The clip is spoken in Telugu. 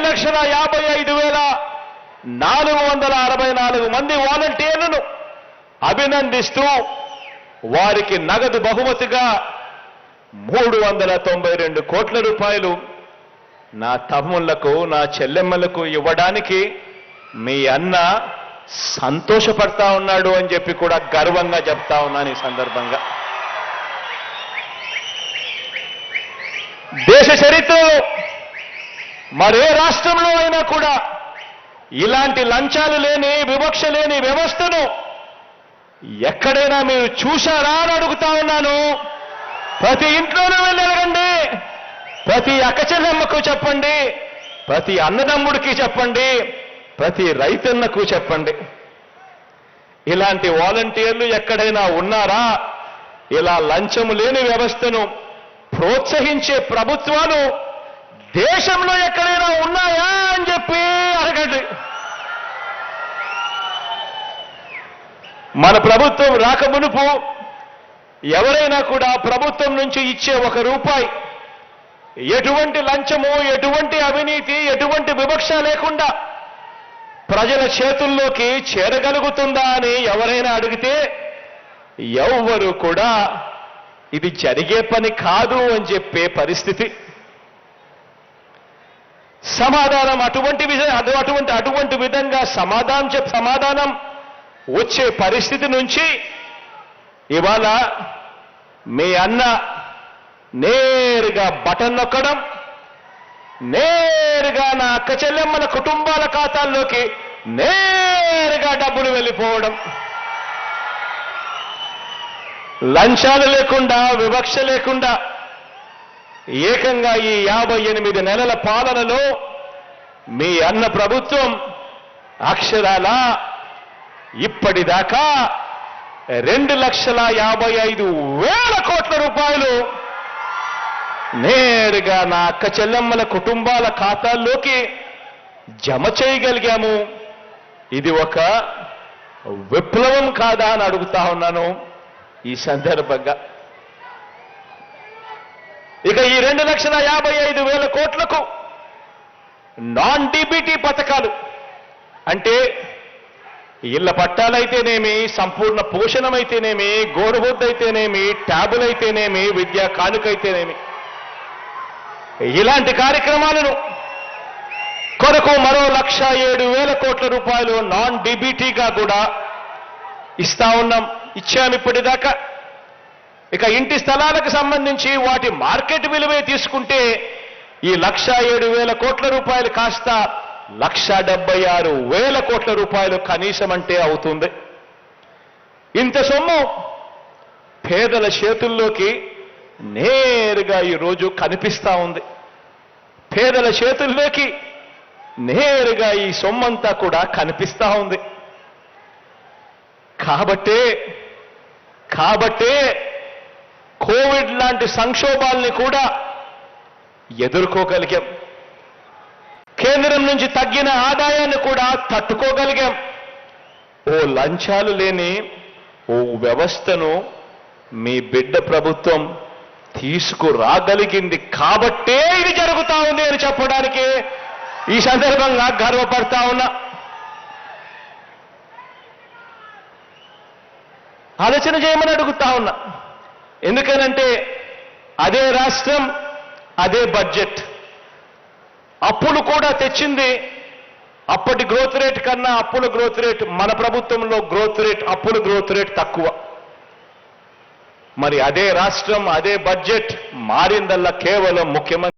2,55,464 మంది వాలంటీర్లను అభినందిస్తూ వారికి నగదు బహుమతిగా 392 కోట్ల రూపాయలు నా తమ్ముళ్లకు నా చెల్లెమ్మలకు ఇవ్వడానికి మీ అన్న సంతోషపడతా ఉన్నాడు అని చెప్పి కూడా గర్వంగా చెప్తా ఉన్నాను ఈ సందర్భంగా. దేశ చరిత్రలో మరే రాష్ట్రంలో అయినా కూడా ఇలాంటి లంచాలు లేని వివక్ష లేని వ్యవస్థను ఎక్కడైనా మీరు చూశారా అని అడుగుతా ఉన్నాను. ప్రతి ఇంట్లోనూ వెళ్ళి అడగండి, ప్రతి అక్కచెల్లెమ్మకు చెప్పండి, ప్రతి అన్నదమ్ముడికి చెప్పండి, ప్రతి రైతన్నకు చెప్పండి. ఇలాంటి వాలంటీర్లు ఎక్కడైనా ఉన్నారా? ఇలా లంచము లేని వ్యవస్థను ప్రోత్సహించే ప్రభుత్వాలు దేశంలో ఎక్కడైనా ఉన్నాయా అని చెప్పి అడగండి. మన ప్రభుత్వం రాకమునుపు ఎవరైనా కూడా ప్రభుత్వం నుంచి ఇచ్చే 1 రూపాయి ఎటువంటి లంచము, ఎటువంటి అవినీతి, ఎటువంటి వివక్ష లేకుండా ప్రజల చేతుల్లోకి చేరగలుగుతుందా అని ఎవరైనా అడిగితే ఎవ్వరూ కూడా ఇది జరిగే పని కాదు అని చెప్పే పరిస్థితి. సమాధానం అటువంటి విధంగా సమాధానం వచ్చే పరిస్థితి నుంచి ఇవాళ మీ అన్న నేరుగా బటన్ నొక్కడం, నేరుగా నా అక్క చెల్లెమ్మల కుటుంబాల ఖాతాల్లోకి నేరుగా డబ్బులు వెళ్ళిపోవడం, లంచాలు లేకుండా వివక్ష లేకుండా ఏకంగా ఈ 58 నెలల పాలనలో మీ అన్న ప్రభుత్వం అక్షరాల ఇప్పటిదాకా 2,55,000 కోట్ల రూపాయలు నేరుగా నా అక్క చెల్లెమ్మల కుటుంబాల ఖాతాల్లోకి జమ చేయగలిగాము. ఇది ఒక విప్లవం కాదా అని అడుగుతా ఉన్నాను ఈ సందర్భంగా. ఇక ఈ 2,55,000 కోట్లకు నాన్ డీబీటీ పథకాలు అంటే ఇళ్ల పట్టాలైతేనేమి, సంపూర్ణ పోషణమైతేనేమి, గోరుబొద్దైతేనేమి, ట్యాబులైతేనేమి, విద్యా కానుకైతేనేమి, ఇలాంటి కార్యక్రమాలను కొరకు మరో 1,07,000 కోట్ల రూపాయలు నాన్ డీబీటీగా కూడా ఇచ్చాము ఇప్పటిదాకా. ఇక ఇంటి స్థలాలకు సంబంధించి వాటి మార్కెట్ విలువే తీసుకుంటే ఈ 1,07,000 కోట్ల రూపాయలు కాస్త 1,76,000 కోట్ల రూపాయలు కనీసం అంటే అవుతుంది. ఇంత సొమ్ము పేదల చేతుల్లోకి నేరుగా ఈరోజు కనిపిస్తా ఉంది. పేదల చేతుల్లోకి నేరుగా ఈ సొమ్మంతా కూడా కనిపిస్తా ఉంది. కాబట్టే కోవిడ్ లాంటి సంక్షోభాల్ని కూడా ఎదుర్కోగలిగాం. కేంద్రం నుంచి తగ్గిన ఆదాయాన్ని కూడా తట్టుకోగలిగాం. ఓ లంచాలు లేని ఓ వ్యవస్థను మీ బిడ్డ ప్రభుత్వం తీసుకురాగలిగింది కాబట్టే ఇది జరుగుతా ఉంది అని చెప్పడానికి ఈ సందర్భంగా గర్వపడతా ఉన్నా. ఆలోచన చేయమని అడుగుతా ఉన్నా. ఎందుకనంటే అదే రాష్ట్రం, అదే బడ్జెట్, అప్పులు కూడా తెచ్చింది అప్పటి గ్రోత్ రేట్ కన్నా అప్పుల గ్రోత్ రేట్, మన ప్రభుత్వంలో గ్రోత్ రేట్, అప్పుల గ్రోత్ రేట్ తక్కువ. మరి అదే రాష్ట్రం, అదే బడ్జెట్ మారిందల్లా కేవలం ముఖ్యమంత్రి